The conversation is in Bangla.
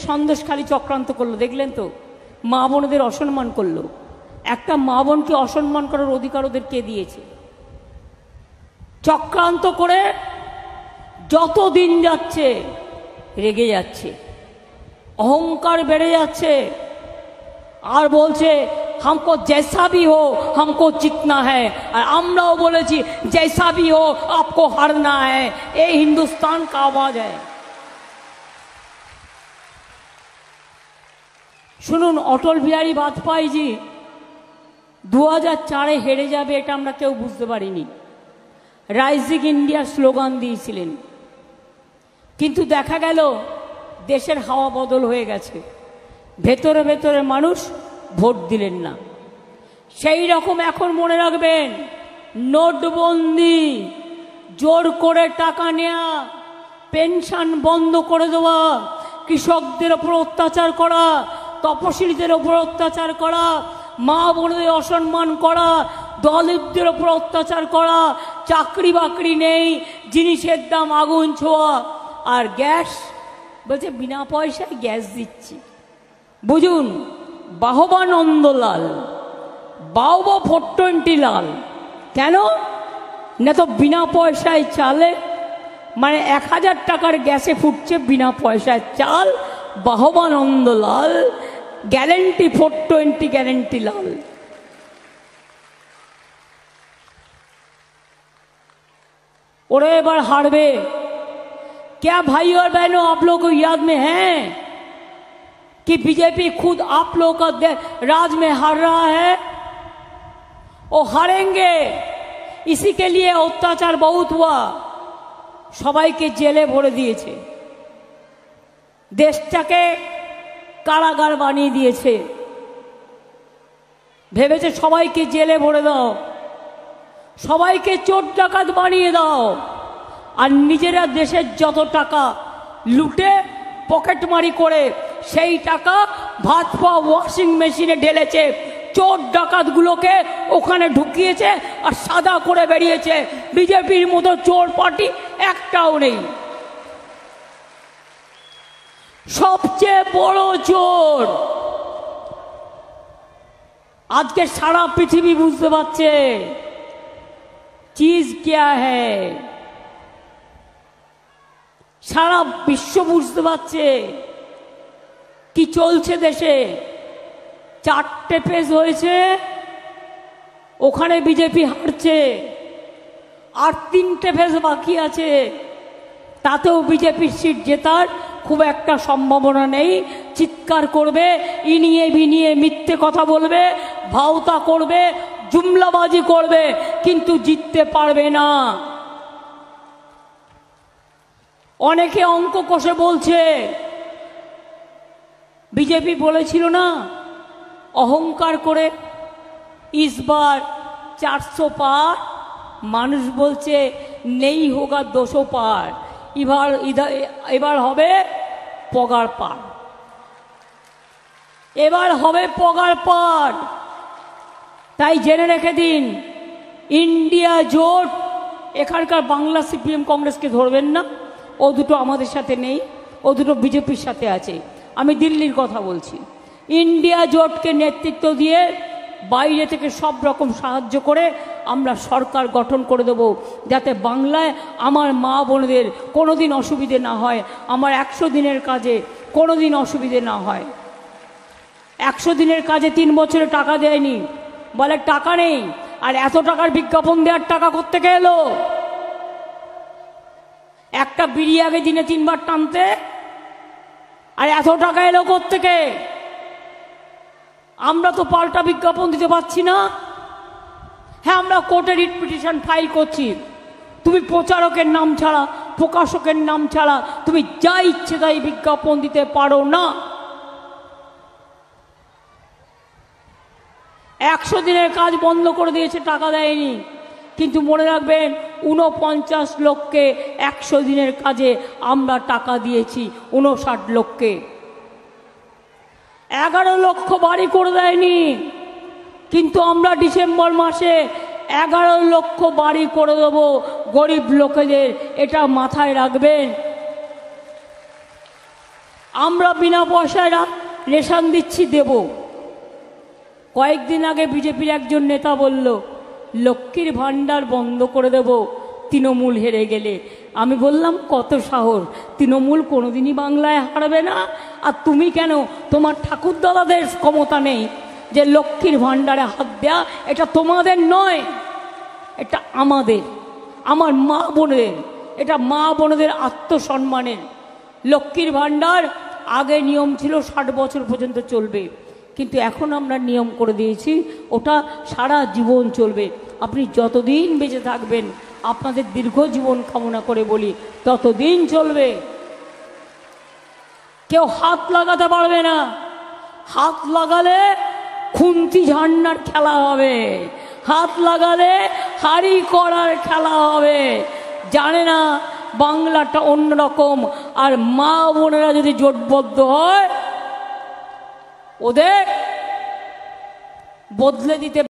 সন্দেশখালী চক্রান্ত করলো, দেখলেন তো? মা বোনদের অসম্মান করলো। একটা মা বোনকে অসম্মান করার অধিকার ওদের কে দিয়েছে? চক্রান্ত করে যত দিন যাচ্ছে রেগে যাচ্ছে, অহংকার বেড়ে যাচ্ছে, আর বলছে हमको जैसा भी हो हमको जीतना है। और আমরাও বলেছি जैसा भी हो आपको हारना है। ये हिंदुस्तान का आवाज है। শুনুন, অটল বিহারী বাজপেয়ী জি 2004-এ হেরে যাবে এটা আমরা কেউ বুঝতে পারিনি। রাইজিং ইন্ডিয়া স্লোগান দিয়েছিলেন, কিন্তু দেখা গেল দেশের হাওয়া বদল হয়ে গেছে। ভেতরে ভেতরে মানুষ ভোট দিলেন না। সেই রকম এখন মনে রাখবেন, নোটবন্দি, জোর করে টাকা নেওয়া, পেনশন বন্ধ করে দেওয়া, কৃষকদের ওপর অত্যাচার করা, তপশিলীদের ওপর অত্যাচার করা, মা বোনদের অসম্মান করা, দলিতদের ওপর অত্যাচার করা, চাকরি বাকরি নেই, জিনিসের দাম আগুন ছোঁয়া, আর গ্যাস বলছে বিনা পয়সায় গ্যাস দিচ্ছি। বুঝুন, বাহবা নন্দলাল, বাহবা 420 লাল। কেন না? তো বিনা পয়সায় চালে, মানে 1000 টাকার গ্যাসে ফুটছে বিনা পয়সায় চাল। বাহবা নন্দলাল, গ্যারেন্টি 420 গ্যারেন্টি লাল। ওরা এবার হারবে। क्या भाई और बहनों, आप लोगों को याद में है कि बीजेपी खुद आप लोगों का राज में हार रहा है? वो हारेंगे। इसी के लिए अत्याचार बहुत हुआ, সবাইকে জেলে ভরে দিয়েছে, দেশটাকে কারাগার বানিয়ে দিয়েছে। ভেবেছে সবাইকে জেলে ভরে দাও, সবাইকে চোর ডাকাত বানিয়ে দাও, আর নিজেরা দেশের যত টাকা লুটে পকেটমারি করে সেই টাকা ভাত পাওয়া ওয়াশিং মেশিনে ঢেলেছে, চোর ডাকাতগুলোকে ওখানে ঢুকিয়েছে আর সাদা করে বেরিয়েছে। বিজেপির মতো চোর পার্টি একটাও নেই। সবচেয়ে বড় চোর আজকে সারা পৃথিবী বুঝতে পারছে চিজ क्या है। সারা বিশ্ব বুঝতে পারছে কি চলছে দেশে। 4টে পেজ হয়েছে, ওখানে বিজেপি হারছে, আর 3টে পেজ বাকি আছে, তাতেও বিজেপির সিট জেতার খুব একটা সম্ভাবনা নেই। চিৎকার করবে, ইনিয়ে বিনিয়ে মিথ্যে কথা বলবে, ভাওতা করবে, জুমলাবাজি করবে, কিন্তু জিততে পারবে না। অনেকে অঙ্ক কষে বলছে, বিজেপি বলেছিল না অহংকার করে ইসবার 400 পার, মানুষ বলছে নেই হোগা 200 পার, এবার হবে পগার পার, এবার হবে পগার পার। তাই জেনে রেখে দিন, ইন্ডিয়া জোট, এখানকার বাংলা সিপিএম কংগ্রেসকে ধরবেন না, ও দুটো আমাদের সাথে নেই, ও দুটো বিজেপির সাথে আছে। আমি দিল্লির কথা বলছি। ইন্ডিয়া জোটকে নেতৃত্ব দিয়ে বাইরে থেকে সব রকম সাহায্য করে আমরা সরকার গঠন করে দেব, যাতে বাংলায় আমার মা বোনদের কোনো দিন অসুবিধে না হয়, আমার 100 দিনের কাজে কোনো দিন অসুবিধে না হয়। 100 দিনের কাজে 3 বছরে টাকা দেয়নি, বলে টাকা নেই। আর এত টাকার বিজ্ঞাপন দেওয়ার টাকা কোত্থেকে এলো? একটা বিড়ি আগে দিনে 3 বার টানতে, আর এত টাকা এলো কোত্থেকে? আমরা তো পাল্টা বিজ্ঞাপন দিতে পারছি না। হ্যাঁ, আমরা কোর্টে রিট পিটিশন ফাইল করছি, তুমি প্রচারকের নাম ছাড়া, প্রকাশকের নাম ছাড়া তুমি যা ইচ্ছে তাই বিজ্ঞাপন দিতে পারো না। 100 দিনের কাজ বন্ধ করে দিয়েছে, টাকা দেয়নি। কিন্তু মনে রাখবেন, 49 লক্ষকে 100 দিনের কাজে আমরা টাকা দিয়েছি, 59 লক্ষকে। 11 লক্ষ বাড়ি করে দেয়নি, কিন্তু আমরা ডিসেম্বর মাসে 11 লক্ষ বাড়ি করে দেব গরিব লোকেদের, এটা মাথায় রাখবেন। আমরা বিনা পয়সায় রেশন দিচ্ছি, দেব। কয়েকদিন আগে বিজেপির একজন নেতা বলল লক্ষ্মীর ভাণ্ডার বন্ধ করে দেব তৃণমূল হেরে গেলে। আমি বললাম কত সাহস, তৃণমূল কোনোদিনই বাংলায় হারবে না, আর তুমি কেন? তোমার ঠাকুরদাদাদের ক্ষমতা নেই যে লক্ষ্মীর ভাণ্ডারে হাত দেয়া। এটা তোমাদের নয়, এটা আমাদের, আমার মা বোনের, এটা মা বোনদের আত্মসম্মানের। লক্ষ্মীর ভাণ্ডার আগে নিয়ম ছিল 60 বছর পর্যন্ত চলবে, কিন্তু এখন আমরা নিয়ম করে দিয়েছি ওটা সারা জীবন চলবে। আপনি যতদিন বেঁচে থাকবেন, আপনাদের দীর্ঘ জীবন কামনা করে বলি, ততদিন চলবে। কেউ হাত লাগাতে পারবে না। হাত লাগালে খুন্তি ঝান্ডার খেলা হবে, হাত লাগালে হাড়ি করার খেলা হবে। জানে না বাংলাটা অন্যরকম। আর মা বোনেরা যদি জোটবদ্ধ হয়, ওদের বদলে দিতে